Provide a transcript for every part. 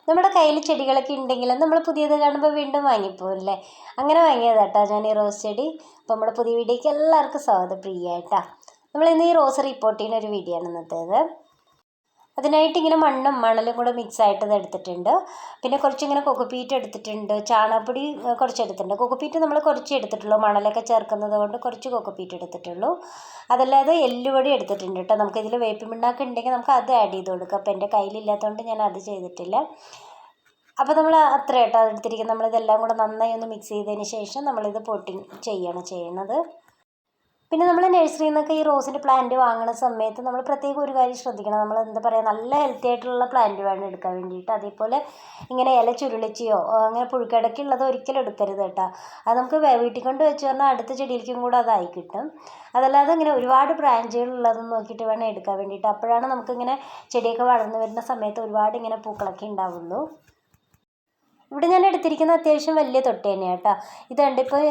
നമ്മുടെ കയ്യിൽ ചെടികളൊക്കെ ഉണ്ടെങ്കിലും നമ്മൾ പുതിയത് കാണുമ്പോൾ വീണ്ടും വാങ്ങിപ്പോകില്ലേ? അങ്ങനെ വാങ്ങിയതാട്ടോ ഞാൻ ഈ റോസ് ചെടി. അപ്പോൾ നമ്മുടെ പുതിയ വീഡിയോയ്ക്ക് എല്ലാവർക്കും സ്വാഗതം. പ്രിയമായിട്ടാ നമ്മളിന്ന് ഈ റോസ് റിപ്പോർട്ട് ചെയ്യുന്ന ഒരു വീഡിയോ ആണ് ഇന്നത്തേത്. അതിനായിട്ട് ഇങ്ങനെ മണ്ണും മണലും കൂടെ മിക്സ് ആയിട്ട് ഇത് എടുത്തിട്ടുണ്ട്. പിന്നെ കുറച്ചിങ്ങനെ കൊക്കോപ്പീറ്റ് എടുത്തിട്ടുണ്ട്, ചാണകപ്പൊടി കുറച്ച് എടുത്തിട്ടുണ്ട്. കൊക്കോപ്പീറ്റ് നമ്മൾ കുറച്ച് എടുത്തിട്ടുള്ളൂ, മണലൊക്കെ ചേർക്കുന്നത് കൊണ്ട് കുറച്ച് കൊക്കോപ്പീറ്റ് എടുത്തിട്ടുള്ളൂ. അതല്ലാതെ എല്ലുപൊടി എടുത്തിട്ടുണ്ട് കേട്ടോ. നമുക്കിതിൽ വേപ്പിൻ പിണ്ണാക്ക് ഉണ്ടെങ്കിൽ നമുക്ക് അത് ആഡ് ചെയ്ത് കൊടുക്കാം. അപ്പോൾ എൻ്റെ കയ്യിലില്ലാത്തതുകൊണ്ട് ഞാൻ അത് ചെയ്തിട്ടില്ല. അപ്പോൾ നമ്മൾ അത്ര കേട്ടോ എടുത്തിരിക്കുന്നത്. നമ്മളിതെല്ലാം കൂടെ നന്നായി ഒന്ന് മിക്സ് ചെയ്തതിന് ശേഷം നമ്മളിത് പോട്ടിങ് ചെയ്യുന്നത്. പിന്നെ നമ്മൾ നഴ്സറിയിൽ നിന്നൊക്കെ ഈ റോസിൻ്റെ പ്ലാന്റ് വാങ്ങുന്ന സമയത്ത് നമ്മൾ പ്രത്യേകം ഒരു കാര്യം ശ്രദ്ധിക്കണം. നമ്മൾ എന്താ പറയുക, നല്ല ഹെൽത്തി ആയിട്ടുള്ള പ്ലാന്റ് വേണം എടുക്കാൻ വേണ്ടിയിട്ട്. അതേപോലെ ഇങ്ങനെ ഇല ചുരുളിച്ചയോ അങ്ങനെ പുഴുക്കടക്കുള്ളത് ഒരിക്കലും എടുക്കരുത് കേട്ടോ. അത് നമുക്ക് വീട്ടിൽ കൊണ്ട് വെച്ച് പറഞ്ഞാൽ അടുത്ത ചെടിയിലേക്കും കൂടെ അതായി കിട്ടും. അതല്ലാതെ ഇങ്ങനെ ഒരുപാട് ബ്രാഞ്ചുകൾ ഉള്ളതെന്ന് നോക്കിയിട്ട് വേണം എടുക്കാൻ വേണ്ടിയിട്ട്. അപ്പോഴാണ് നമുക്കിങ്ങനെ ചെടിയൊക്കെ വളർന്നു വരുന്ന സമയത്ത് ഒരുപാട് ഇങ്ങനെ പൂക്കളൊക്കെ ഉണ്ടാവുള്ളൂ. ഇവിടെ ഞാൻ എടുത്തിരിക്കുന്ന അത്യാവശ്യം വലിയ തൊട്ടി തന്നെയാണ് കേട്ടോ. ഇത് കണ്ടിപ്പോൾ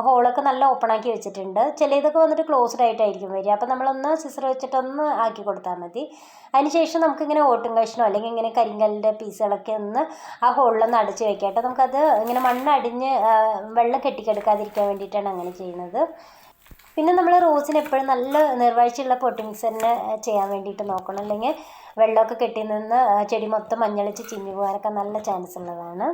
ഹോളൊക്കെ നല്ല ഓപ്പണാക്കി വെച്ചിട്ടുണ്ട്. ചിലതൊക്കെ വന്നിട്ട് ക്ലോസ്ഡ് ആയിട്ടായിരിക്കും വരിക. അപ്പോൾ നമ്മളൊന്ന് സിസർ വെച്ചിട്ടൊന്ന് ആക്കി കൊടുത്താൽ മതി. അതിനുശേഷം നമുക്കിങ്ങനെ ഓട്ടും കഷ്ണോ അല്ലെങ്കിൽ ഇങ്ങനെ കരിങ്കല്ലിൻ്റെ പീസുകളൊക്കെ ഒന്ന് ആ ഹോളിലൊന്ന് അടച്ച് വെക്കാം കേട്ടോ. നമുക്കത് ഇങ്ങനെ മണ്ണടിഞ്ഞ് വെള്ളം കെട്ടിക്കെടുക്കാതിരിക്കാൻ വേണ്ടിയിട്ടാണ് അങ്ങനെ ചെയ്യുന്നത്. പിന്നെ നമ്മൾ റോസിന് എപ്പോഴും നല്ല നീർവാഴ്ചയുള്ള പോട്ടി മിക്സ് തന്നെ ചെയ്യാൻ വേണ്ടിയിട്ട് നോക്കണം. അല്ലെങ്കിൽ വെള്ളമൊക്കെ കെട്ടി നിന്ന് ചെടി മൊത്തം മഞ്ഞളിച്ച് ചീഞ്ഞു പോകാനൊക്കെ നല്ല ചാൻസ് ഉള്ളതാണ്.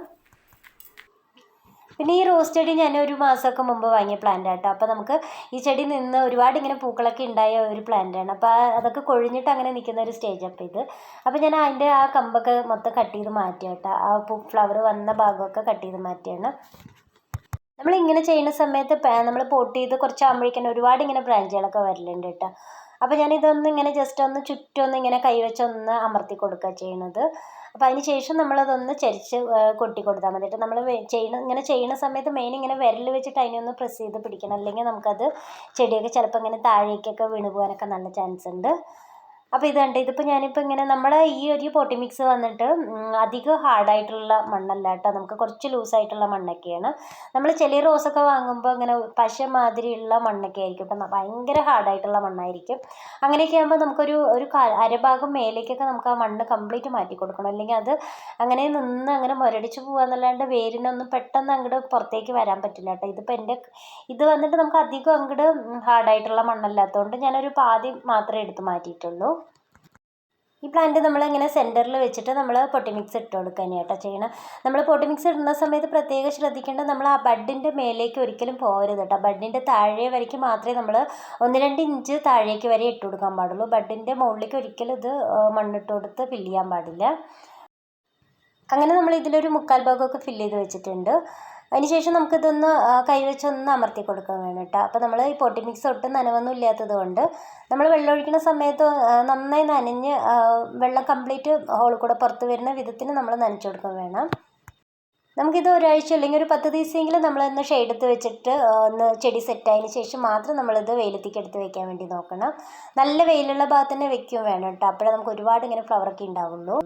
പിന്നെ ഈ റോസ് ചെടി ഞാൻ ഒരു മാസമൊക്കെ മുമ്പ് വാങ്ങിയ പ്ലാന്റ് ആട്ടോ. അപ്പോൾ നമുക്ക് ഈ ചെടി നിന്ന് ഒരുപാട് ഇങ്ങനെ പൂക്കളൊക്കെ ഉണ്ടായ ഒരു പ്ലാന്റാണ്. അപ്പോൾ അതൊക്കെ കൊഴിഞ്ഞിട്ട് അങ്ങനെ നിൽക്കുന്ന ഒരു സ്റ്റേജ് അപ്പോൾ ഇത്. അപ്പോൾ ഞാൻ അതിൻ്റെ ആ കമ്പൊക്കെ മൊത്തം കട്ട് ചെയ്ത് മാറ്റിയ കേട്ടോ. ആ ഫ്ലവർ വന്ന ഭാഗമൊക്കെ കട്ട് ചെയ്ത് മാറ്റിയാണ്. നമ്മളിങ്ങനെ ചെയ്യുന്ന സമയത്ത് നമ്മൾ പോട്ട് ചെയ്ത് കുറച്ചാകുമ്പോഴേക്കും ഒരുപാട് ഇങ്ങനെ ബ്രാഞ്ചുകളൊക്കെ വരലുണ്ട് കേട്ടോ. അപ്പോൾ ഞാനിതൊന്ന് ഇങ്ങനെ ജസ്റ്റ് ഒന്ന് ചുറ്റൊന്ന് ഇങ്ങനെ കൈവച്ചൊന്ന് അമർത്തി കൊടുക്കുക ചെയ്യണത്. അപ്പോൾ അതിന് ശേഷം നമ്മളതൊന്ന് ചരിച്ച് കൊട്ടി കൊടുത്താൽ മതി കേട്ടോ. നമ്മൾ ഇങ്ങനെ ചെയ്യുന്ന സമയത്ത് മെയിൻ ഇങ്ങനെ വിരൽ വെച്ചിട്ട് അതിനൊന്ന് പ്രസ് ചെയ്ത് പിടിക്കണം. അല്ലെങ്കിൽ നമുക്കത് ചെടിയൊക്കെ ചിലപ്പോൾ ഇങ്ങനെ താഴേക്കൊക്കെ വീണ് പോകാനൊക്കെ നല്ല ചാൻസ് ഉണ്ട്. അപ്പോൾ ഇത് കണ്ട് ഇതിപ്പോൾ ഞാനിപ്പോൾ ഇങ്ങനെ നമ്മളെ ഈ ഒരു പോട്ടി മിക്സ് വന്നിട്ട് അധികം ഹാർഡായിട്ടുള്ള മണ്ണല്ല കേട്ടോ. നമുക്ക് കുറച്ച് ലൂസായിട്ടുള്ള മണ്ണൊക്കെയാണ്. നമ്മൾ ചില റോസൊക്കെ വാങ്ങുമ്പോൾ ഇങ്ങനെ പശ മാതിരിയുള്ള മണ്ണൊക്കെ ആയിരിക്കും. ഇപ്പം ഭയങ്കര ഹാർഡായിട്ടുള്ള മണ്ണായിരിക്കും. അങ്ങനെയൊക്കെ ആകുമ്പോൾ നമുക്കൊരു അരഭാഗം മേലേക്കൊക്കെ നമുക്ക് ആ മണ്ണ് കംപ്ലീറ്റ് മാറ്റി കൊടുക്കണം. അല്ലെങ്കിൽ അത് അങ്ങനെ നിന്ന് അങ്ങനെ മുരടിച്ച് പോകാന്നല്ലാണ്ട് വേരിനൊന്നും പെട്ടെന്ന് അങ്ങോട്ട് പുറത്തേക്ക് വരാൻ പറ്റില്ല കേട്ടോ. ഇതിപ്പോൾ ഇത് വന്നിട്ട് നമുക്ക് അധികം അങ്ങോട്ട് ഹാർഡായിട്ടുള്ള മണ്ണല്ലാത്തതുകൊണ്ട് ഞാനൊരു പാതി മാത്രമേ എടുത്ത് മാറ്റിയിട്ടുള്ളൂ. ഈ പ്ലാന്റ് നമ്മളിങ്ങനെ സെൻറ്ററിൽ വെച്ചിട്ട് നമ്മൾ പൊട്ടി മിക്സ് ഇട്ട് കൊടുക്കുക തന്നെയാണ് കേട്ടോ ചെയ്യണം. നമ്മൾ പൊട്ടി മിക്സ് ഇടുന്ന സമയത്ത് പ്രത്യേകം ശ്രദ്ധിക്കേണ്ടത് നമ്മൾ ആ ബഡിൻ്റെ മേലേക്ക് ഒരിക്കലും പോകരുത് കേട്ടോ. ബഡിൻ്റെ താഴെ വരയ്ക്ക് മാത്രമേ നമ്മൾ 1-2 ഇഞ്ച് താഴേക്ക് വരെ ഇട്ട് കൊടുക്കാൻ പാടുള്ളൂ. ബഡിൻ്റെ മുകളിലേക്ക് ഒരിക്കലും ഇത് മണ്ണിട്ട് കൊടുത്ത് ഫില്ല് ചെയ്യാൻ പാടില്ല. അങ്ങനെ നമ്മൾ ഇതിലൊരു 1/4 ഭാഗമൊക്കെ ഫില്ല് ചെയ്ത് വെച്ചിട്ടുണ്ട്. അതിനുശേഷം നമുക്കിതൊന്ന് കൈവച്ചൊന്ന് അമർത്തി കൊടുക്കാൻ വേണം കേട്ടോ. അപ്പോൾ നമ്മൾ ഈ പൊട്ടി മിക്സ് ഒട്ടും നനവൊന്നും ഇല്ലാത്തത് കൊണ്ട് നമ്മൾ വെള്ളം ഒഴിക്കുന്ന സമയത്ത് നന്നായി നനഞ്ഞ് വെള്ളം കംപ്ലീറ്റ് ഹോളിൽ കൂടെ പുറത്ത് വരുന്ന വിധത്തിന് നമ്മൾ നനച്ചു കൊടുക്കാൻ വേണം. നമുക്കിത് ഒരാഴ്ച അല്ലെങ്കിൽ ഒരു 10 ദിവസമെങ്കിലും നമ്മളൊന്ന് ഷെയ്ഡത്ത് വെച്ചിട്ട് ഒന്ന് ചെടി സെറ്റായതിന് ശേഷം മാത്രം നമ്മളിത് വെയിലത്തേക്ക് എടുത്ത് വെക്കാൻ വേണ്ടി നോക്കണം. നല്ല വെയിലുള്ള ഭാഗത്ത് തന്നെ വെക്കുകയും വേണം കേട്ടോ. അപ്പോഴേ നമുക്ക് ഒരുപാട് ഇങ്ങനെ ഫ്ലവറൊക്കെ ഉണ്ടാവുള്ളൂ.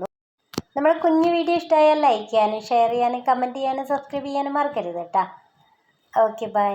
നമ്മുടെ കുഞ്ഞു വീഡിയോ ഇഷ്ടമായാൽ ലൈക്ക് ചെയ്യാനും ഷെയർ ചെയ്യാനും കമൻറ്റ് ചെയ്യാനും സബ്സ്ക്രൈബ് ചെയ്യാനും മറക്കരുത് കേട്ടോ. Okay bye.